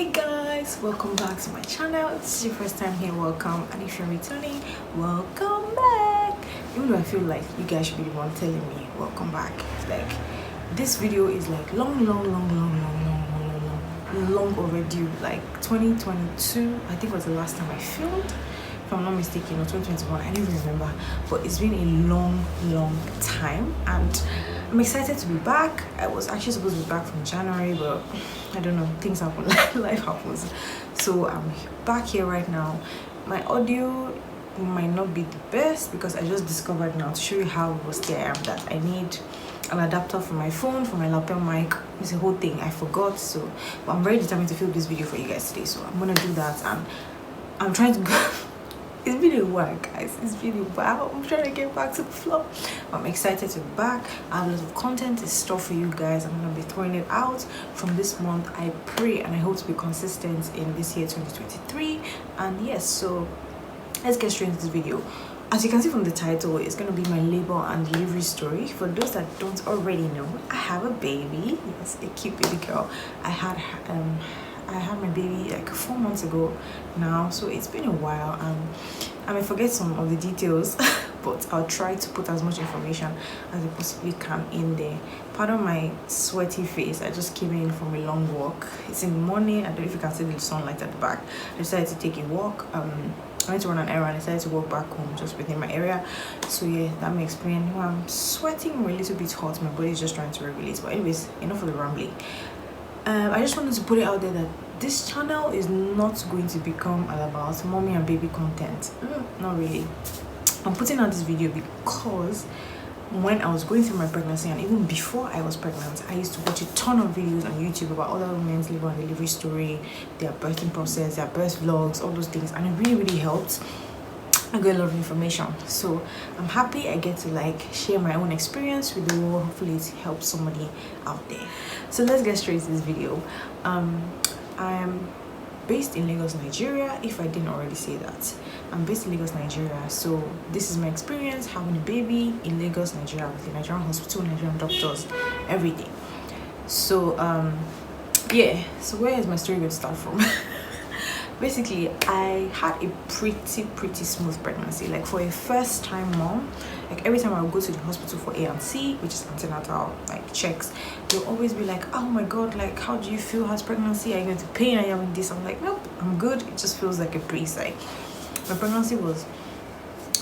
Hi guys, welcome back to my channel. If this is your first time here, welcome, and if you're returning, welcome back. Even though I feel like you guys should be the one telling me welcome back. Like, this video is like long overdue. Like 2022 I think was the last time I filmed, if I'm not mistaken, or 2021, I don't even remember, but it's been a long time and I'm excited to be back. I was actually supposed to be back from January, but I don't know, things happen, life happens. So I'm back here right now. My audio might not be the best because I just discovered now, to show you how rusty I am, that I need an adapter for my phone, for my lapel mic. It's a whole thing, I forgot. So but I'm very determined to film this video for you guys today, so I'm gonna do that. And I'm trying to go it's been a while, guys. It's been a while. I'm trying to get back to the flow. I'm excited to be back. I have a lot of content in store for you guys. I'm gonna be throwing it out from this month. I pray and I hope to be consistent in this year 2023. And yes, so let's get straight into this video. As you can see from the title, it's going to be my labor and delivery story. For those that don't already know, I have a baby. Yes, a cute baby girl. I had my baby like 4 months ago now, so it's been a while. I may forget some of the details, but I'll try to put as much information as I possibly can in there. Pardon my sweaty face, I just came in from a long walk. It's in the morning. I don't know if you can see the sunlight at the back. I decided to take a walk. I went to run an errand. I decided to walk back home just within my area. So yeah, that may explain why I'm sweating. We're a little bit hot. My body is just trying to regulate. But anyways, enough of the rambling. I just wanted to put it out there that this channel is not going to become all about mommy and baby content. Not really. I'm putting out this video because when I was going through my pregnancy, and even before I was pregnant, I used to watch a ton of videos on YouTube about other women's labor and delivery story, their birthing process, their birth vlogs, all those things, and it really helped. I got a lot of information, so I'm happy I get to like share my own experience with the world. Hopefully it helps somebody out there. So let's get straight to this video. I am based in Lagos, Nigeria, if I didn't already say that. I'm based in Lagos, Nigeria, so this is my experience having a baby in Lagos, Nigeria, with the Nigerian hospital, Nigerian doctors, everything. So yeah, so where is my story going to start from? Basically, I had a pretty smooth pregnancy. Like, for a first time mom, like every time I would go to the hospital for A&C, which is antenatal like checks, they'll always be like, oh my god, like, how do you feel? How's pregnancy? Are you going to pain? Are you having this? I'm like, nope, I'm good. It just feels like a breeze. Like, my pregnancy was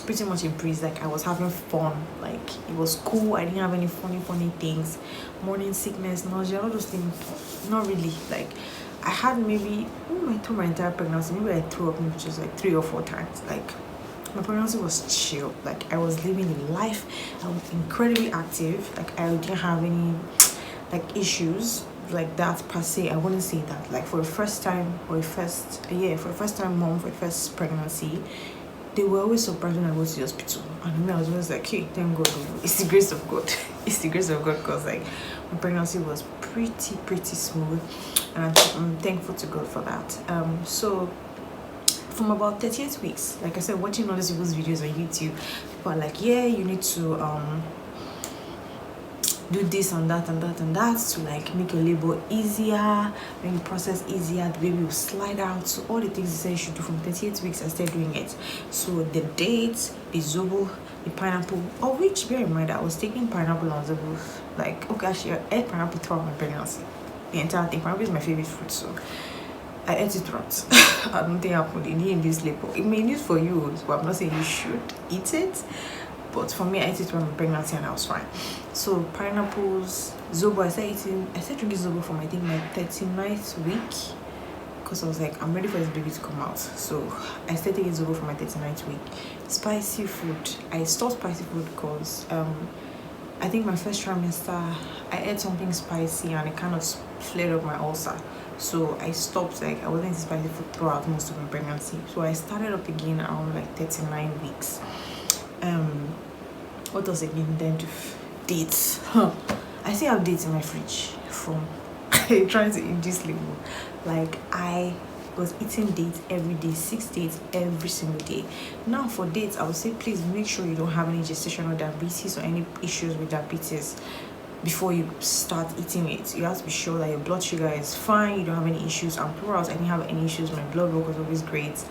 pretty much a breeze. Like, I was having fun. Like, it was cool. I didn't have any funny things, morning sickness, nausea, all those things. Not really. Like, I had maybe, through my entire pregnancy, maybe I threw up maybe just like 3 or 4 times. Like, my pregnancy was chill. Like, I was living a life. I was incredibly active. Like, I didn't have any like issues like that per se. I wouldn't say that. Like, for a first time mom, for a first pregnancy, they were always surprised when I go to the hospital, and I was always like, hey, thank God, it's the grace of God. It's the grace of God, because like my pregnancy was pretty smooth, and I'm thankful to God for that. So from about 38 weeks, like I said, watching all these people's videos on YouTube, people are like, yeah, you need to do this and that to like make your labor easier, make the process easier, the baby will slide out. So all the things they say you should do from 38 weeks, I started doing it. So the dates, the zobo, the pineapple, of which, bear in mind, I was taking pineapple and zobo, like, okay, actually I ate pineapple throughout my pregnancy, the entire thing. Pineapple is my favorite fruit, so I ate it throughout. I don't think I put it in this labor. It may need for you, but I'm not saying you should eat it. But for me, I ate it when I'm pregnancy and I was fine. So pineapples, zobo, I started drinking zobo from I think my 39th week, because I was like, I'm ready for this baby to come out. So I started taking zobo from my 39th week. Spicy food, I stopped spicy food because I think my first trimester I ate something spicy and it kind of flared up my ulcer. So I stopped. Like, I wasn't eating spicy food throughout most of my pregnancy. So I started up again around like 39 weeks. What else again? Then dates. I still have dates in my fridge from trying to induce labor. Like, I was eating dates every day, 6 dates every single day. Now for dates, I would say please make sure you don't have any gestational diabetes or any issues with diabetes. before you start eating it. You have to be sure that your blood sugar is fine, you don't have any issues. And throughout, I didn't have any issues. My blood work was always great.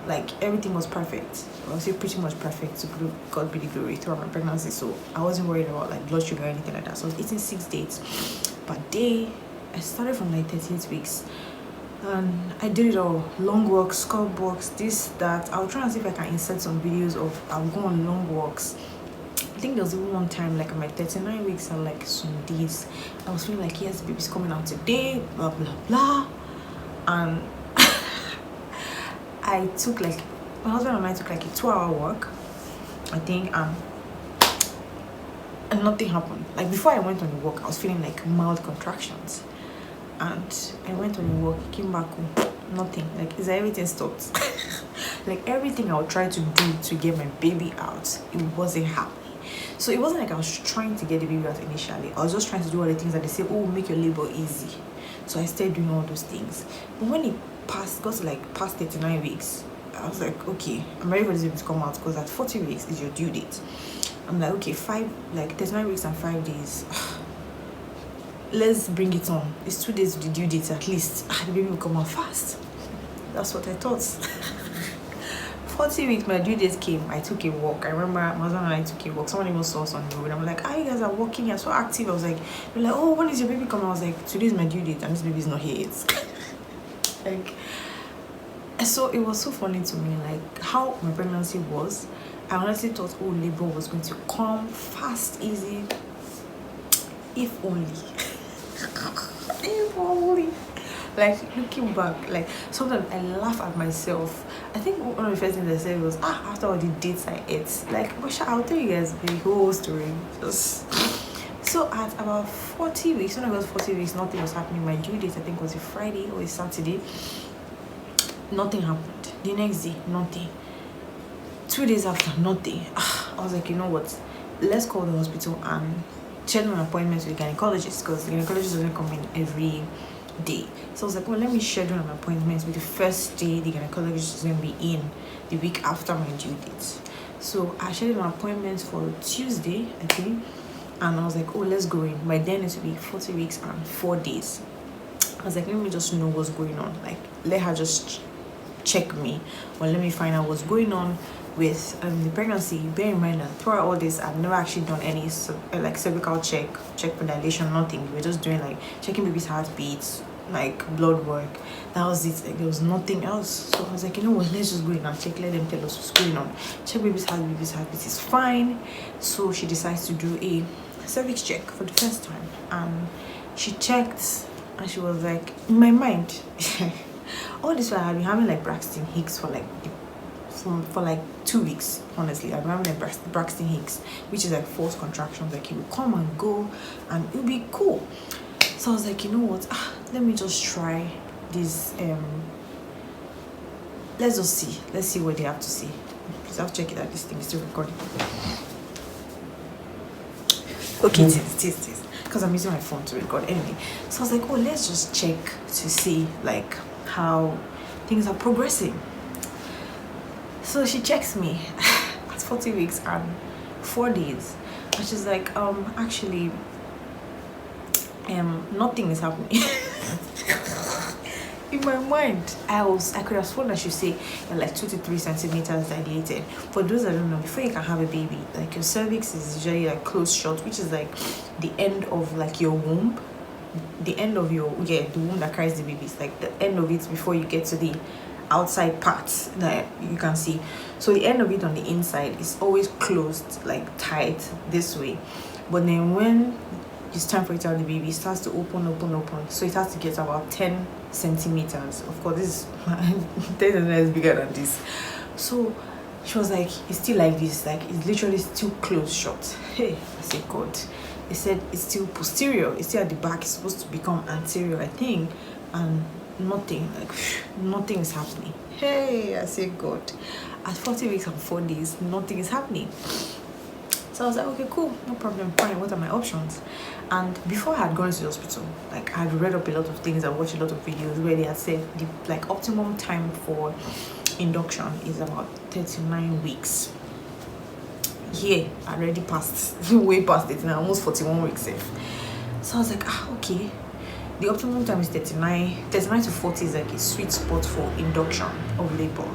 Like everything was perfect. I would say pretty much perfect. So God be the glory throughout my pregnancy. So I wasn't worried about like blood sugar or anything like that. So I was eating 6 dates per day. I started from like 38 weeks. And I did it all. Long walks, scalp walks, this, that. I'll try and see if I can insert some videos of I'll go on long walks. I think there was even one time, like my 39 weeks and like some days, I was feeling like, yes, baby's coming out today, blah, blah, blah. And I took like, my husband and I took like a 2-hour walk, I think, and nothing happened. Like before I went on the walk, I was feeling like mild contractions. And I went on a walk, came back home, nothing. Like, is everything stopped? Like everything I would try to do to get my baby out, it wasn't happening. So it wasn't like I was trying to get the baby out initially. I was just trying to do all the things that they say, oh, make your labor easy. So I started doing all those things. But when it got to like past 39 weeks, I was like, okay, I'm ready for this baby to come out, because at 40 weeks is your due date. I'm like, okay, 39 weeks and 5 days. Let's bring it on. It's 2 days to the due date at least. The baby will come out fast. That's what I thought. 40 weeks, my due date came. I took a walk. I remember my husband and I took a walk. Someone even saw us on the road. I'm like, you guys are walking. You're so active. I was like, they're like, oh, when is your baby coming? I was like, today is my due date and this baby is not here yet. Like, so it was so funny to me, like how my pregnancy was. I honestly thought, oh, labor was going to come fast, easy. If only. If only. Like looking back, like sometimes I laugh at myself. I think one of the first things I said was, after all the dates I ate, like, I'll tell you guys the whole story. So at about 40 weeks, when I was 40 weeks, nothing was happening. My due date, I think, was a Friday or a Saturday. Nothing happened. The next day, nothing. 2 days after, nothing. I was like, you know what? Let's call the hospital and schedule an appointment with the gynecologist, because the gynecologist doesn't come in every day. So I was like, well, let me schedule an appointment with the first day the gynecologist is going to be in, the week after my due date. So I scheduled an appointment for Tuesday, I think, and I was like, oh, let's go in. By then it will be 40 weeks and 4 days. I was like, let me just know what's going on. Like, let her just check me, or let me find out what's going on with the pregnancy. Bear in mind that throughout all this, I've never actually done any like cervical check for dilation, nothing. We were just doing like checking baby's heartbeats, like blood work. That was it. Like, there was nothing else. So I was like, you know what, let's just go in and check. Let them tell us what's going on. Check baby's heartbeat is fine. So she decides to do a cervix check for the first time, and she checked, and she was like, in my mind, all this while I've been having like Braxton Hicks for like 2 weeks. Honestly, I've been having like Braxton Hicks, which is like forced contractions. Like, it will come and go, and it'll be cool. So I was like, you know what? Let me just try this. Let's just see. Let's see what they have to say. Please, I'll check it out. This thing is still recording. Okay, it is. Because I'm using my phone to record anyway. So I was like, oh, let's just check to see like how things are progressing. So she checks me at 40 weeks and 4 days, and she's like, actually, nothing is happening. In my mind, I could have sworn that she say you're like 2 to 3 centimeters dilated. For those that don't know, before you can have a baby, like your cervix is usually like closed shut, which is like the end of like your womb, the end of your the womb that carries the baby. It's like the end of it before you get to the outside parts that you can see. So the end of it on the inside is always closed, like tight this way. But then when it's time for it to have the baby, it starts to open. So it has to get about 10 centimeters. Of course, this is 10 centimeters bigger than this. So she was like, it's still like this, like it's literally still closed shut. Hey, I said, God. They said it's still posterior, it's still at the back, it's supposed to become anterior, I think, and nothing is happening. Hey, I say, God, at 40 weeks and 4 days, nothing is happening. So I was like, okay, cool, no problem, fine, what are my options? And before I had gone to the hospital, like I had read up a lot of things, I watched a lot of videos where they had said the like optimum time for induction is about 39 weeks. here I already passed way past it now, almost 41 weeks safe. So I was like, okay, the optimum time is 39 to 40 is like a sweet spot for induction of labor.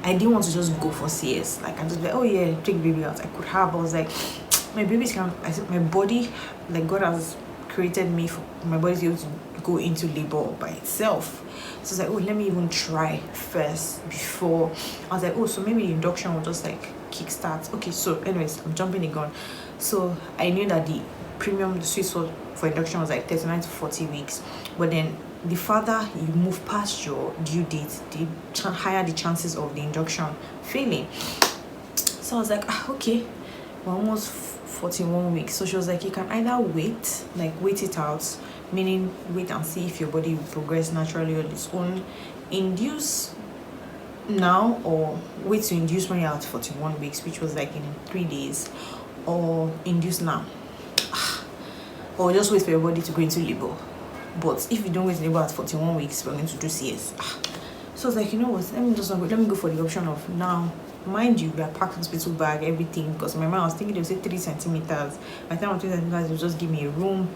I didn't want to just go for CS. Like, I just like, oh yeah, take baby out. I could have, but I was like, my baby's can. I said my body, like God has created me for my body to be able to go into labor by itself. So it's like, oh, let me even try first before. I was like, oh, so maybe induction will just like kickstart. Okay, so anyways, I'm jumping the gun. So I knew that the sweet spot for induction was like 39 to 40 weeks, but then the farther you move past your due date, the higher the chances of the induction failing. So I was like, okay, we're almost 41 weeks. So she was like, you can either wait it out, meaning wait and see if your body will progress naturally on its own, induce now, or wait to induce when you're at 41 weeks, which was like in 3 days, or induce now, or just wait for your body to go into labor. But if you don't wait labor at 41 weeks, we're going to do CS. So I was like, you know what, let me go for the option of now. Mind you, we are packed hospital bag, everything, because my mom was thinking they would say 3 centimeters. By the time I'm 3 centimeters, they'll just give me a room,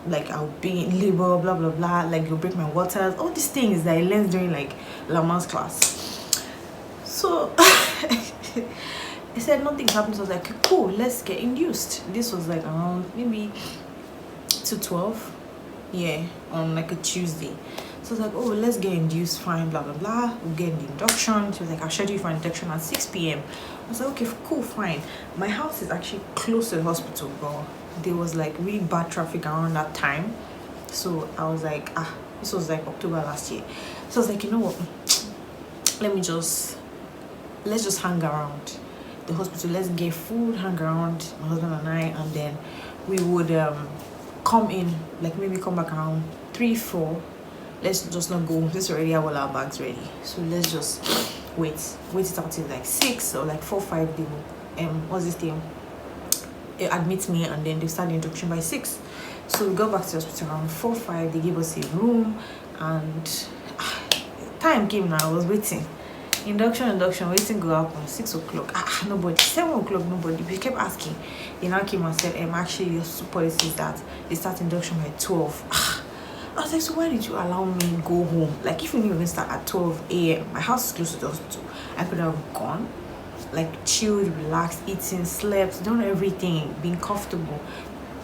like I'll be in labor, blah blah blah, like you'll break my waters, all these things that I learned during like Laman's class. So I said nothing happened. So I was like, cool, let's get induced. This was like around maybe 2:12, yeah, on like a Tuesday. So I was like, oh, let's get induced, fine, blah blah blah. We'll get the induction. She was like, I'll schedule you for induction at 6 p.m. I was like, okay, cool, fine. My house is actually close to the hospital, but there was like really bad traffic around that time. So I was like, this was like October last year. So I was like, you know what, let's just hang around the hospital, let's get food, hang around, my husband and I, and then we would come in, like maybe come back around 3-4. Let's just not go. Let's already have all our bags ready. So let's just wait it out till like 6 or like 4-5. They will what's this thing? Admit me, and then they start the induction by 6. So we go back to the hospital around 4-5. They gave us a room, and time came now. I was waiting. Induction, waiting go up on 6 o'clock. Nobody. 7 o'clock, nobody. We kept asking. They now came and said, actually, your policy is that they start induction by 12. I was like, so why did you allow me to go home? Like, if you knew we were going to start at 12 a.m., my house is close to the hospital. I could have gone, like, chilled, relaxed, eating, slept, done everything, been comfortable,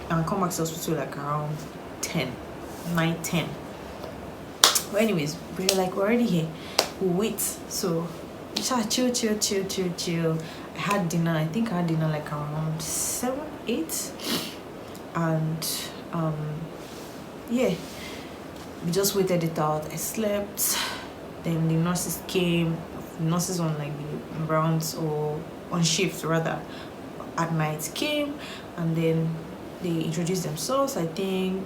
and come back to the hospital like around 9-10. But anyways, we were like, we're already here. We'll wait. So we started chill. I had dinner. I think I had dinner like around 7-8. And yeah, we just waited it out. I slept. Then the nurses came. Nurses on like the rounds, or on shift rather, at night came, and then they introduced themselves. I think,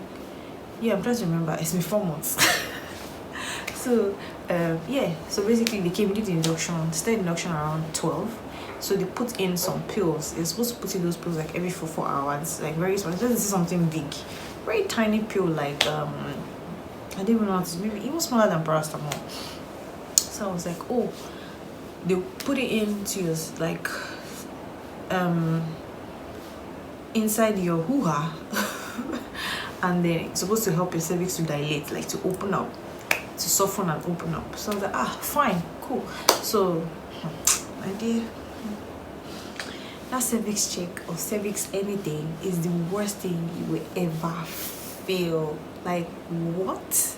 yeah, I'm trying to remember. It's been 4 months. So so basically they came, did the induction, started induction around 12. So they put in some pills. They're supposed to put in those pills like every 4 hours, like very small. This is something big, very tiny pill, like I don't even know how to, maybe even smaller than paracetamol. So I was like, oh, they put it into your like inside your hoo-ha. And then it's supposed to help your cervix to dilate, like to open up, to soften and open up. So I was like, fine, cool. So my dear, that cervix check or cervix anything is the worst thing you will ever feel. Like, what?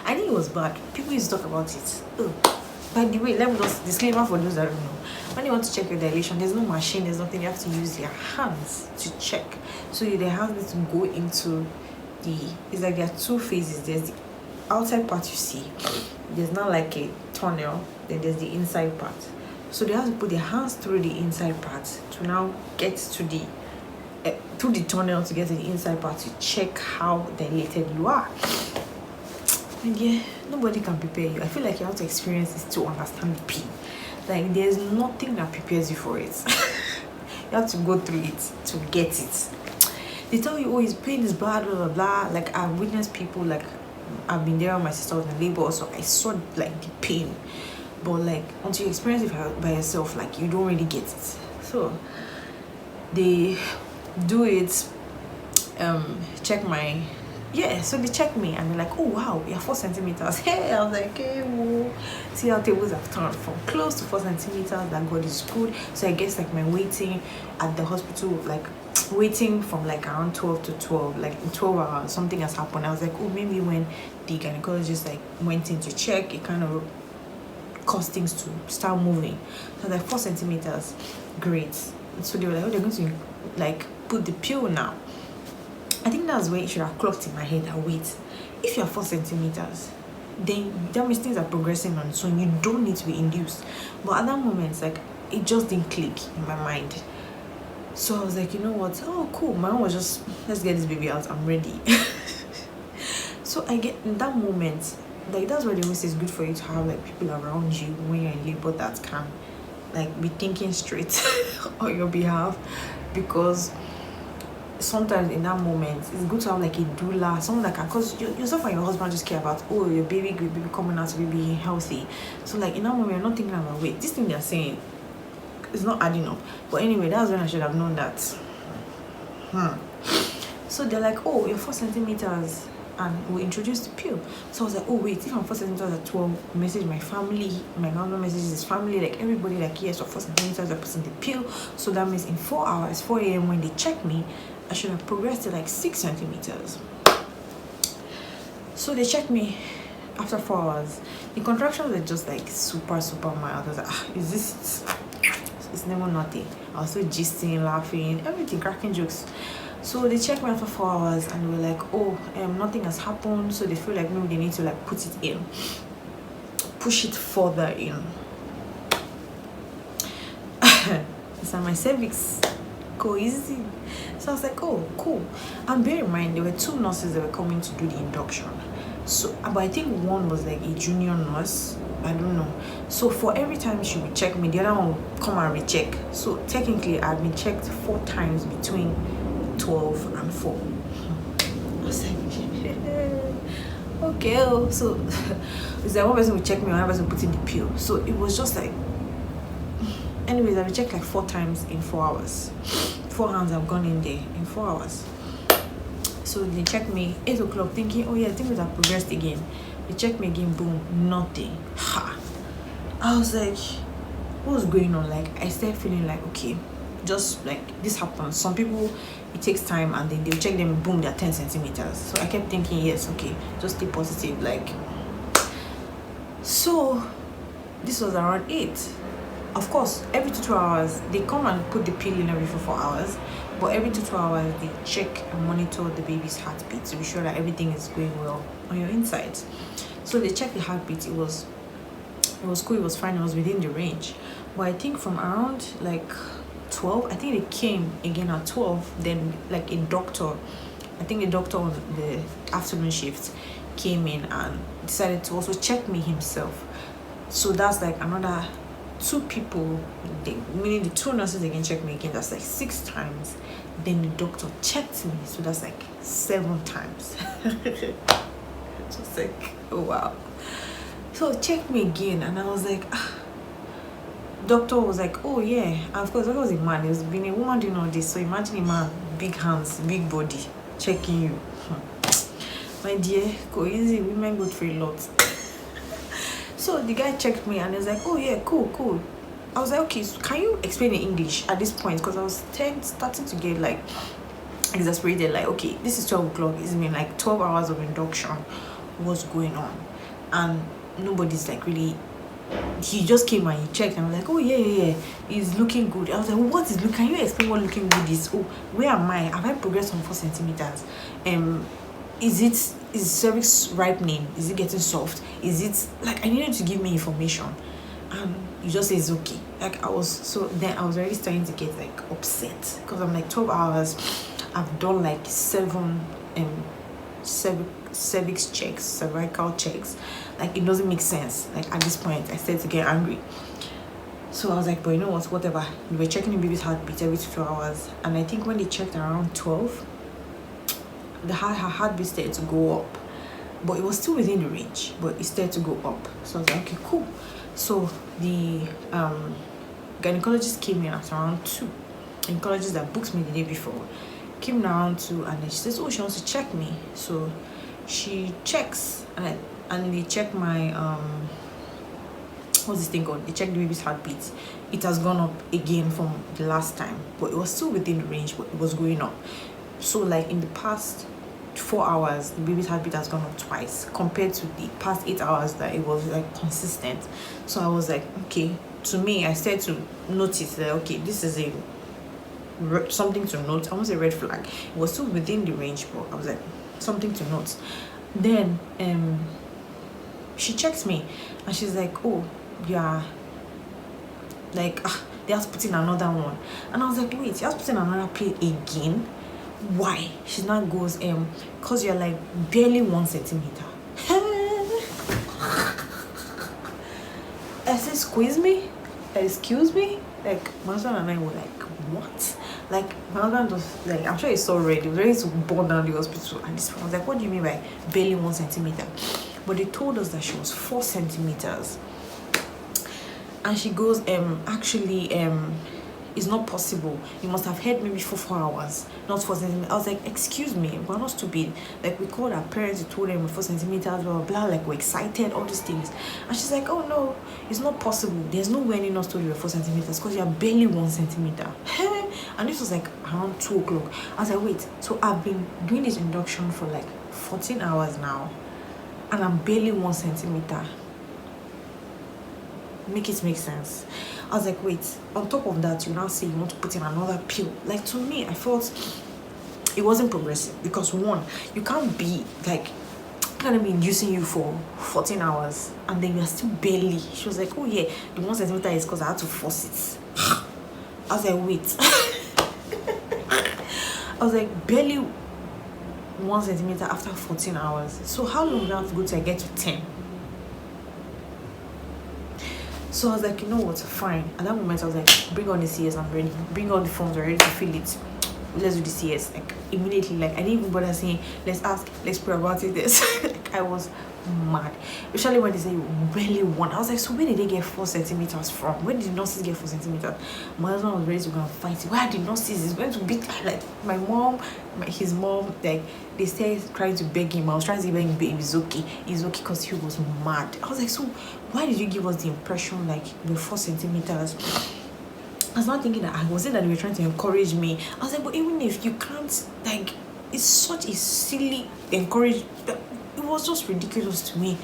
I think it was bad. People used to talk about it. By the way, let me just disclaimer for those that don't know. When you want to check your dilation, there's no machine, there's nothing. You have to use your hands to check. So your hands need to go into it's like there are 2 phases. There's the outside part you see. There's not like a tunnel. Then there's the inside part. So they have to put their hands through the inside part to now get to the through the tunnel to get to the inside part to check how dilated you are. And yeah, nobody can prepare you. I feel like you have to experience this to understand pain. Like, there's nothing that prepares you for it. You have to go through it to get it. They tell you, his pain is bad, blah blah blah. Like, I've witnessed people, like, I've been there when my sister was in labor, so I saw like the pain. But like, until you experience it by yourself, like, you don't really get it. So they do it, check my, yeah, so they check me and they're like, oh wow, you're 4 centimeters. Hey, I was like, hey, whoa. See how tables have turned from close to 4 centimeters. That God is good. So I guess like my waiting at the hospital, like waiting from like around 12 to 12, like in 12 hours, something has happened. I was like, oh, maybe when the gynecologist like went in to check, it kind of caused things to start moving. So like 4 centimeters, great. So they were like, oh, they're going to like put the pill now. I think that's where it should have clocked in my head that wait, if you're 4 centimeters, then that means things are progressing on its own. You don't need to be induced. But at that moment, like it just didn't click in my mind. So I was like, you know what? Oh, cool. My mom was just, let's get this baby out. I'm ready. So I get in that moment, like that's why they always say it's good for you to have like people around you when you're in labor that can like be thinking straight on your behalf, because sometimes in that moment it's good to have like a doula, someone that can, because yourself and your husband just care about, oh, your baby good, baby coming out, baby healthy. So like in that moment you're not thinking about, wait, this thing they're saying is not adding up. But anyway, that's when I should have known that. So they're like, oh, you're 4 centimeters and we'll introduce the pill. So I was like, oh wait, if I'm 4 centimeters at 12, message my family, my grandma messages his family, like everybody, like yes, you're 4 centimeters, they're putting the pill. So that means in 4 hours, 4 a.m. when they check me, I should have progressed to like 6 centimeters. So they checked me after 4 hours. The contractions were just like super mild. I was like, is this, it's never nothing. I was so gisting, laughing, everything, cracking jokes. So they checked me after 4 hours and they were like, oh, nothing has happened. So they feel like maybe they need to like put it in, push it further in. It's on my cervix. Go easy. So I was like, oh, cool. And bear in mind, there were 2 nurses that were coming to do the induction. So, but I think one was like a junior nurse. I don't know. So for every time she would check me, the other one would come and recheck. So technically, I've been checked 4 times between 12 and 4. I was like, okay. So it's like one person would check me, another person would put in the pill. So it was just like, anyways, I've checked like 4 times in 4 hours. 4 hands have gone in there in 4 hours. So they checked me 8 o'clock, thinking, oh yeah, things have progressed again. They checked me again, boom, nothing. Ha! I was like, what was going on? Like I started feeling like, okay, just like this happens. Some people, it takes time, and then they'll check them, boom, they're 10 centimeters. So I kept thinking, yes, okay, just stay positive. Like, so this was around 8. Of course, every 2 hours they come and put the pill in every 4 hours, but every 2 hours they check and monitor the baby's heartbeat to be sure that everything is going well on your insides. So they checked the heartbeat. It was cool, it was fine, it was within the range. But I think from around like 12, I think they came again at 12. Then like a doctor, I think the doctor on the afternoon shift came in and decided to also check me himself. So that's like another 2 people, meaning the 2 nurses again checked me again. That's like 6 times. Then the doctor checked me, so that's like 7 times. Just like, oh wow. So checked me again, and I was like, doctor was like, oh yeah, and of course that was a man. It was being a woman doing all this. So imagine a man, big hands, big body, checking you. My dear, go easy. Women go through a lot. So the guy checked me and he was like, oh yeah, cool. I was like, okay, so can you explain in English at this point? Because I was starting to get like exasperated. Like, okay, this is 12 o'clock. It's been like 12 hours of induction. What's going on? And nobody's like really. He just came and he checked and I was like, oh yeah, he's looking good. I was like, what is looking? Can you explain what looking good is? Oh, where am I? Have I progressed on 4 centimeters? Is cervix ripening? Is it getting soft? Is it like, I needed to give me information, and you just say it's okay. Like I was already starting to get like upset, because I'm like 12 hours. I've done like 7 cervix checks, cervical checks. Like it doesn't make sense. Like at this point, I started to get angry. So I was like, but you know what? Whatever. We were checking the baby's heartbeat every 2 hours, and I think when they checked around 12. Her heartbeat started to go up, but it was still within the range, but it started to go up. So I was like, okay, cool. So the gynecologist came in at around 2. gynecologist that booked me the day before came down to, and then she says, oh, she wants to check me. So she checks, and they check my what's this thing called? They check the baby's heartbeat. It has gone up again from the last time, but it was still within the range, but it was going up. So like in the past 4 hours, the baby's heartbeat has gone up twice compared to the past 8 hours that it was like consistent. So I was like, okay. To me, I started to notice that, okay, this is something to note. I won't say red flag. It was still within the range, but I was like, something to note. Then she checks me and she's like, oh yeah, like they have to put in another one. And I was like, wait, you have to put in another pill again? Why? She now goes, because you're like barely 1 centimeter. I said, squeeze me? Excuse me? Like my husband and I were like, what? Like my husband was like, I'm sure he's so ready. He was ready to burn down the hospital. And this one was like, what do you mean by barely 1 centimeter? But they told us that she was 4 centimeters. And she goes, actually, it's not possible. You must have had maybe for 4 hours, not 4 centimeters. I was like, excuse me, we're not stupid. Like, we called our parents, we told them we're 4 centimeters, blah, blah, blah, like, we're excited, all these things. And she's like, oh no, it's not possible. There's no way anyone told you we're 4 centimeters because you're barely 1 centimeter. And this was like around 2 o'clock. I was like, wait, so I've been doing this induction for like 14 hours now, and I'm barely 1 centimeter. Make it make sense. I was like, wait, on top of that, you now say you want to put in another pill. Like, to me, I felt it wasn't progressive because, one, you can't be like, gonna be inducing you for 14 hours and then you're still barely. She was like, oh yeah, the 1 centimeter is because I had to force it. I was like, wait. I was like, barely 1 centimeter after 14 hours. So how long do I have to go till I get to 10? So I was like, you know what, fine. At that moment, I was like, bring on the CS, I'm ready. Bring on the forms, I'm ready to fill it. Let's do the CS. Like, immediately, like, I didn't even bother saying, let's ask, let's pray about it. This. Like, I was mad. Especially when they say, really one. I was like, so where did they get 4 centimeters from? Where did the nurses get 4 centimeters? My husband was ready to go and fight it. Where are the nurses? He's going to beat, like, my mom, his mom, like, they started trying to beg him. I was trying to beg him, babe, it's okay, because he was mad. I was like, so why did you give us the impression like we're 4 centimeters? I was not thinking that I was it that they were trying to encourage me. I was like, but even if you can't, like, it's such a silly encourage. It was just ridiculous to me.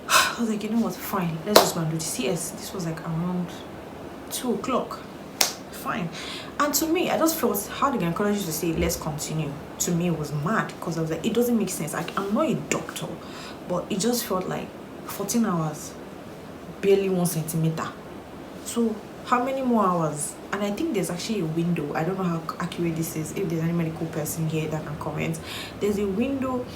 I was like, you know what, fine, let's just go and do the CS. This was like around 2 o'clock. Fine. And to me, I just felt how the gynecologist to say let's continue, to me, it was mad because I was like, it doesn't make sense. Like, I'm not a doctor, but it just felt like 14 hours, barely 1 centimeter. So how many more hours? And I think there's actually a window. I don't know how accurate this is. If there's any medical person here that can comment, there's a window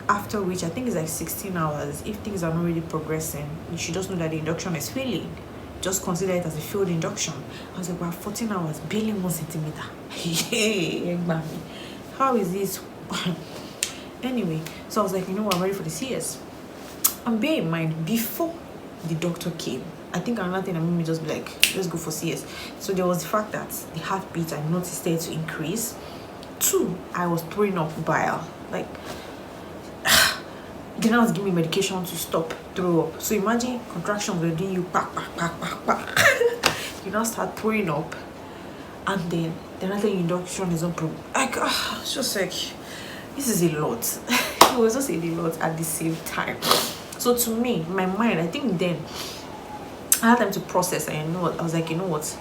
after which I think it's like 16 hours. If things are not really progressing, you should just know that the induction is failing. Just consider it as a failed induction. I was like, wow, 14 hours, barely 1 centimeter. Hey, how is this? Anyway, so I was like, you know what, I'm ready for the CS. And bear in mind, before the doctor came, I think another thing that made me just be like, let's go for CS. So there was the fact that the heartbeat, I noticed it to increase. 2, I was throwing up bile. Like, they now give me medication to stop throw up. So imagine contractions were doing you back. You now start throwing up, and then another induction is on problem. Like, it's just like, this is a lot. It was just a lot at the same time. So to me, my mind, I think then I had time to process, and you know what, I was like, you know what,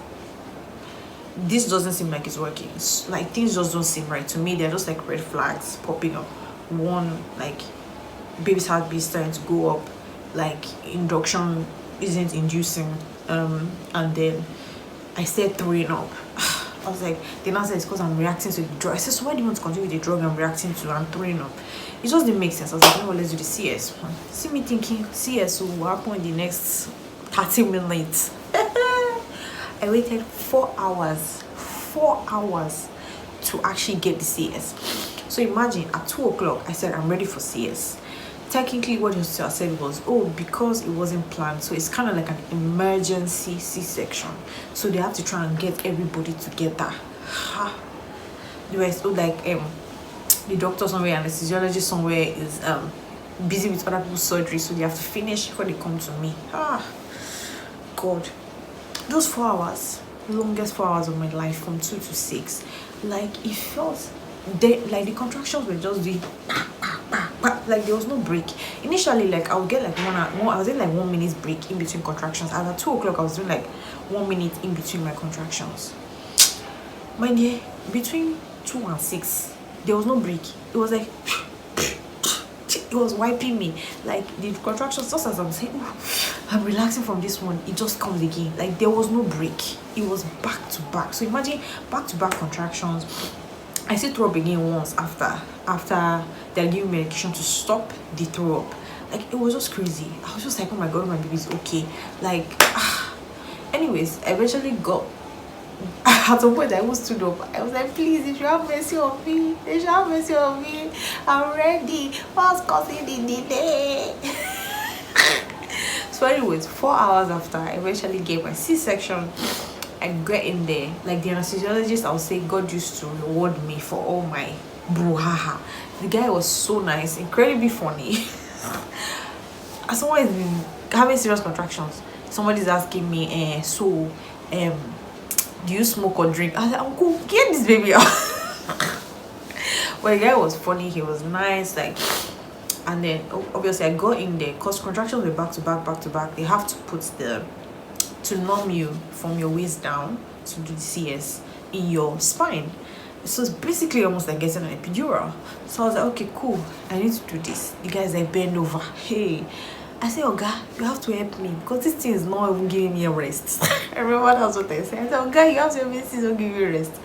this doesn't seem like it's working. Like, things just don't seem right to me. They're just like red flags popping up. One, like, baby's heartbeat starting to go up, like induction isn't inducing, and then I started throwing up. I was like, the nurse said it's because I'm reacting to the drug. I said, so why do you want to continue with the drug I'm reacting to? I'm throwing up. It just didn't make sense. I was like, no, let's do the CS. See me thinking CS will happen in the next 30 minutes. I waited 4 hours to actually get the CS. So imagine at 2 o'clock I said I'm ready for CS. technically what the hospital said was, oh, because it wasn't planned, so it's kind of like an emergency C-section, so they have to try and get everybody together. They were so like the doctor somewhere, anesthesiologist somewhere is busy with other people's surgery, so they have to finish before they come to me. God, those 4 hours, longest 4 hours of my life, from 2 to 6, like it felt like the contractions were just doing like there was no break. Initially, like I would get like I was in like 1 minute break in between contractions. At 2 o'clock I was doing like 1 minute in between my contractions. My dear, between 2 and 6 there was no break. It was like it was wiping me. Like the contractions, just as I'm saying, I'm relaxing from this one, it just comes again. Like there was no break. It was back to back. So imagine back to back contractions. I still throw up again once after they're giving medication to stop the throw up. Like it was just crazy. I was just like, oh my god, my baby's okay. Like anyways, I eventually got at some point I was stood up. I was like, please, they should have mercy on me. They should have mercy on me. I'm ready. What's causing the delay? So anyways, 4 hours after I eventually gave my C-section, I got in there. Like the anesthesiologist, I would say God used to reward me for all my brouhaha. The guy was so nice, incredibly funny. As someone has been having serious contractions, somebody's asking me, do you smoke or drink? I was like, Uncle, get this baby out. But the guy was funny, he was nice, like, and then obviously I got in there because contractions were back to back. They have to put to numb you from your waist down to do the CS in your spine. So it's basically almost like getting an epidural. So I was like, okay, cool, I need to do this. The guy's like, bend over. Hey, I said, Oga, you have to help me because this thing is not even giving me a rest. I remember that's what I said. I said, Oga, you have to help me, this is not giving me a rest.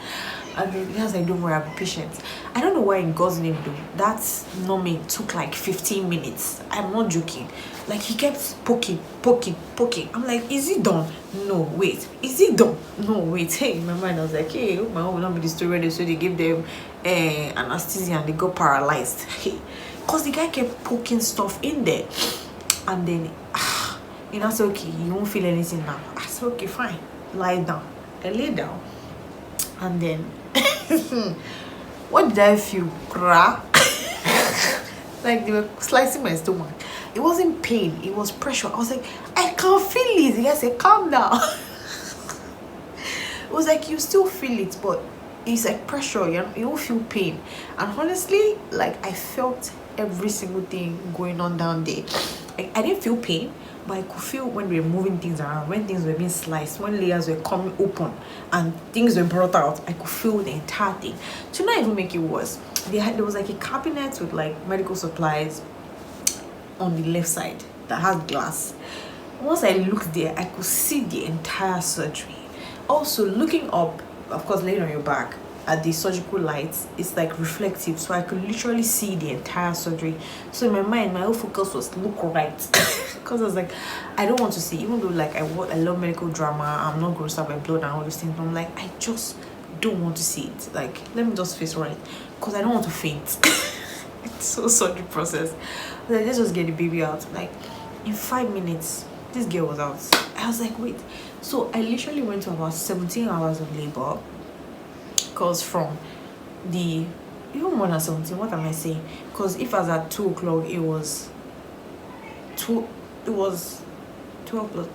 And the guy's like, don't worry, I'll be patient. I don't know why in God's name though, that numbing took like 15 minutes. I'm not joking. Like he kept poking. I'm like, is it done? No, wait. Is it done? No, wait. Hey, in my mind I was like, hey, my home will not be the story ready, so they gave them anesthesia and they got paralyzed. Hey, because the guy kept poking stuff in there. And then you know, I said, okay, you won't feel anything now. I said, okay, fine, lie down. I lay down, and then what did I feel? Like they were slicing my stomach. It wasn't pain, it was pressure. I was like, I can't feel it. The guy said, calm down. It was like, you still feel it, but it's like pressure. You don't feel pain. And honestly, like I felt every single thing going on down there. Like, I didn't feel pain, but I could feel when we were moving things around, when things were being sliced, when layers were coming open and things were brought out. I could feel the entire thing. To not even make it worse, there was like a cabinet with like medical supplies on the left side that had glass. Once I looked there, I could see the entire surgery. Also, looking up, of course, laying on your back at the surgical lights, it's like reflective, so I could literally see the entire surgery. So in my mind, my whole focus was look right, because I was like, I don't want to see, even though like I love medical drama, I'm not grossed out by blood and all those things, but I'm like, I just don't want to see it. Like, let me just face right, because I don't want to faint. It's so surgery process. Like, let's just get the baby out. Like in 5 minutes, this girl was out. I was like, wait. So I literally went to about 17 hours of labor. Because from the even more than 17, what am I saying? Because if I was at 2 o'clock, it was 12 plus.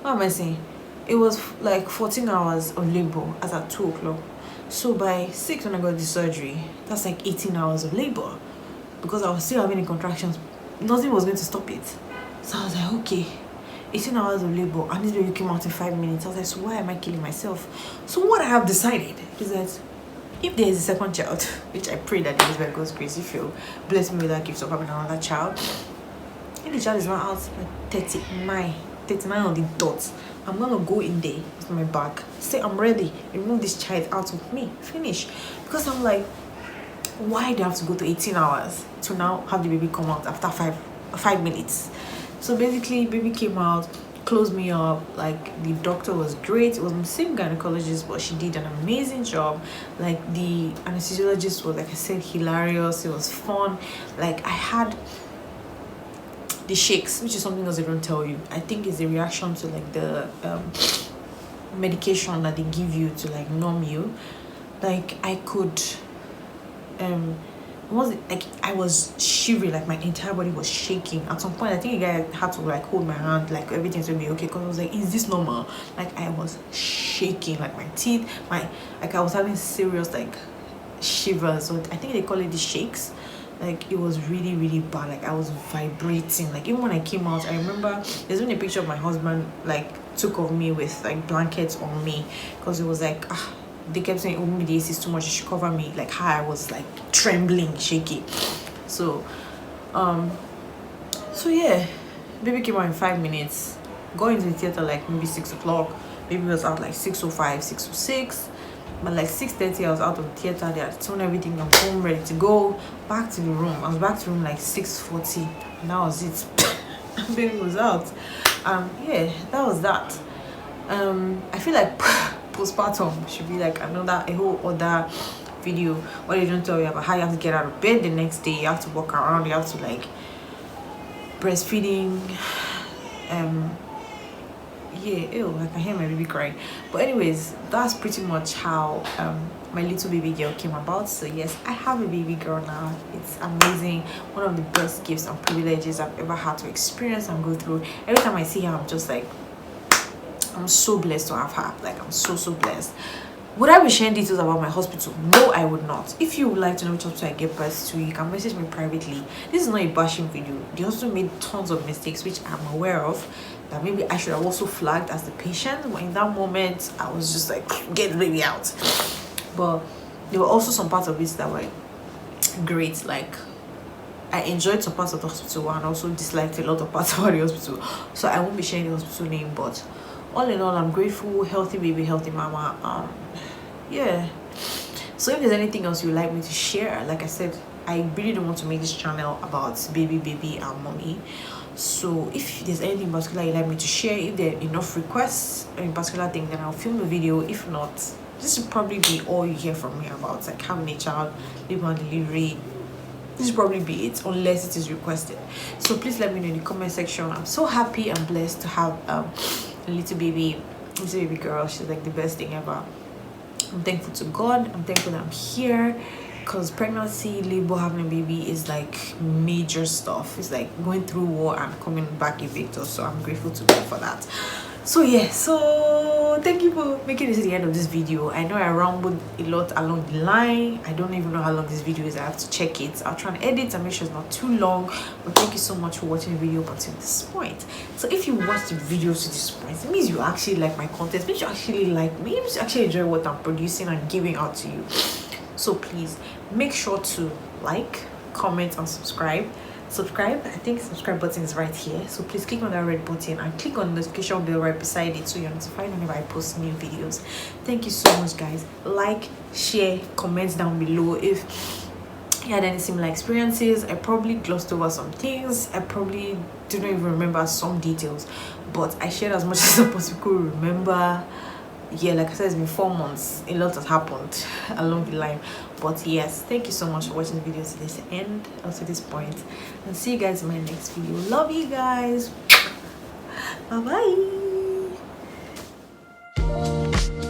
What am I saying? It was like 14 hours of labor as at 2 o'clock. So by 6 when I got the surgery, that's like 18 hours of labor, because I was still having the contractions. Nothing was going to stop it. So I was like, okay, 18 hours of labor, and this baby came out in 5 minutes. I was like, so why am I killing myself? So what I have decided is that if there is a second child, which I pray that there is by God's grace, if you bless me with that gift of having another child, if the child is not out by 39 on the dot, I'm gonna go in there with my bag, say I'm ready, remove this child out with me, finish. Because I'm like, why do I have to go to 18 hours to now have the baby come out after five minutes? So basically, baby came out, closed me up. Like, the doctor was great. It was the same gynecologist, but she did an amazing job. Like, the anesthesiologist was, like I said, hilarious. It was fun. Like, I had the shakes, which is something else they don't tell you. I think it's a reaction to like the medication that they give you to like numb you. Like, I could I was shivering, like my entire body was shaking. At some point, I think a guy had to like hold my hand, like everything's gonna be okay, because I was like, is this normal? Like, I was shaking, like my teeth, like I was having serious like shivers. So I think they call it the shakes. Like, it was really, really bad. Like, I was vibrating. Like, even when I came out, I remember there's been a picture of my husband like took of me with like blankets on me, because it was like they kept saying, oh, maybe the AC is too much, you should cover me. Like, how I was like trembling, shaky. So yeah, baby came out in 5 minutes. Going to the theater like maybe 6 o'clock. Baby was out like 6:05, 6:06. But like 6:30, I was out of the theater. They had thrown everything. I'm home, ready to go back to the room. I was back to the room like 6:40. And that was it. Baby was out. Yeah, that was that. I feel like postpartum should be like a whole other video where they don't tell you about how you have to get out of bed the next day. You have to walk around. You have to like breastfeeding. Yeah, ew, I can hear my baby crying. But anyways, that's pretty much how my little baby girl came about. So yes, I have a baby girl now. It's amazing. One of the best gifts and privileges I've ever had to experience and go through. Every time I see her, I'm just like, I'm so blessed to have her. Like, I'm so blessed. Would I be sharing details about my hospital? No, I would not. If you would like to know which hospital I get birth to, you can message me privately. This is not a bashing video. The hospital made tons of mistakes, which I'm aware of, that maybe I should have also flagged as the patient. But in that moment, I was just like, get the baby out. But there were also some parts of it that were great. Like, I enjoyed some parts of the hospital and also disliked a lot of parts about the hospital. So I won't be sharing the hospital name, but all in all, I'm grateful. Healthy baby, healthy mama. Yeah. So if there's anything else you'd like me to share, like I said, I really don't want to make this channel about baby and mommy. So if there's anything in particular you'd like me to share, if there are enough requests in particular thing, then I'll film a video. If not, this will probably be all you hear from me about, like having a child, labor and delivery. This will probably be it, unless it is requested. So please let me know in the comment section. I'm so happy and blessed to have a little baby girl. She's like the best thing ever. I'm thankful to God. I'm thankful that I'm here, because pregnancy, labor, having a baby is like major stuff. It's like going through war and coming back a victor. So I'm grateful to God for that. So yeah, so thank you for making it to the end of this video. I know I rambled a lot along the line. I don't even know how long this video is. I have to check it. I'll try and edit and make sure it's not too long. But thank you so much for watching the video up until this point. So if you watched the video to this point, it means you actually like my content. It means you actually like me. It means you actually enjoy what I'm producing and giving out to you. So please make sure to like, comment and subscribe. I think subscribe button is right here, so please click on that red button and click on the notification bell right beside it so you're notified whenever I post new videos. Thank you so much, guys. Like, share, comment down below if you had any similar experiences. I probably glossed over some things. I probably didn't even remember some details, but I shared as much as I possibly could remember. Yeah, like I said, it's been 4 months. A lot has happened along the line. But yes, thank you so much for watching the video to this end, up to this point. And see you guys in my next video. Love you guys. Bye bye.